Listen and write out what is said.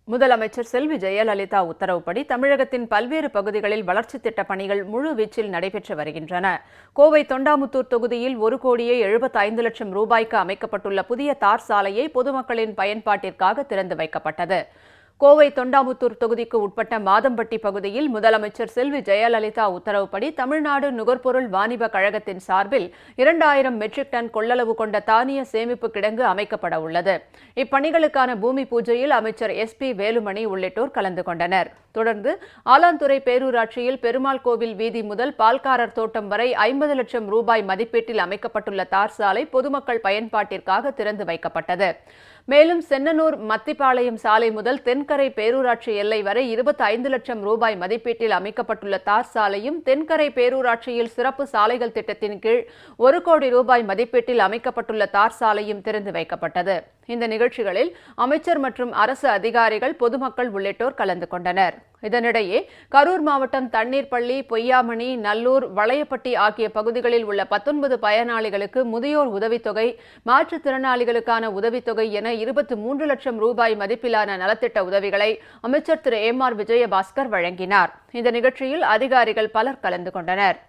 முதலமைச்சர் செல்வி ஜெயலலிதா உத்தரவுப்படி தமிழகத்தின் பல்வேறு பகுதிகளில் வளர்ச்சித் திட்டப் பணிகள் முழுவீச்சில் நடைபெற்று வருகின்றன. கோவை தொண்டாமுத்தூர் தொகுதியில் 1,75,00,000 ரூபாய்க்கு அமைக்கப்பட்டுள்ள புதிய தார் சாலையை பொதுமக்களின் பயன்பாட்டிற்காக திறந்து வைக்கப்பட்டது. கோவை தொண்டாமுத்தூர் தொகுதிக்கு உட்பட்ட மாதம்பட்டி பகுதியில் முதலமைச்சர் செல்வி ஜெயலலிதா உத்தரவுப்படி தமிழ்நாடு நுகர்பொருள் வாணிப கழகத்தின் சார்பில் 2000 மெட்ரிக் டன் கொள்ளளவு கொண்ட தானிய சேமிப்பு கிடங்கு அமைக்கப்பட உள்ளது. இப்பணிகளுக்கான பூமி பூஜையில் அமைச்சர் SP வேலுமணி உள்ளிட்டோர் கலந்து கொண்டனர். தொடர்ந்து ஆலாந்துறை பேரூராட்சியில் பெருமாள் கோவில் வீதி முதல் பால்காரர் தோட்டம் வரை 50 லட்சம் ரூபாய் மதிப்பீட்டில் அமைக்கப்பட்டுள்ள தார் சாலை பொதுமக்கள் பயன்பாட்டிற்காக திறந்து வைக்கப்பட்டது. மேலும் சென்னனூர் மத்திப்பாளையம் சாலை முதல் தென்கரை பேரூராட்சி எல்லை வரை 25 லட்சம் ரூபாய் மதிப்பீட்டில் அமைக்கப்பட்டுள்ள தார் சாலையும் தென்கரை பேரூராட்சியில் சிறப்பு சாலைகள் திட்டத்தின் கீழ் 1 கோடி ரூபாய் மதிப்பீட்டில் அமைக்கப்பட்டுள்ள தார் சாலையும் திறந்து வைக்கப்பட்டது. இந்த நிகழ்ச்சிகளில் அமைச்சர் மற்றும் அரசு அதிகாரிகள், பொதுமக்கள் உள்ளிட்டோர் கலந்து கொண்டனர். இதனிடையே கரூர் மாவட்டம் தண்ணீர்பள்ளி, பொய்யாமணி, நல்லூர், வளையப்பட்டி ஆகிய பகுதிகளில் உள்ள 19 பயனாளிகளுக்கு முதியோர் உதவித்தொகை, மாற்றுத்திறனாளிகளுக்கான உதவித்தொகை என 23 லட்சம் ரூபாய் மதிப்பிலான நலத்திட்ட உதவிகளை அமைச்சர் திரு MR விஜயபாஸ்கர் வழங்கினார். இந்த நிகழ்ச்சியில் அதிகாரிகள் பலர் கலந்து கொண்டனர்.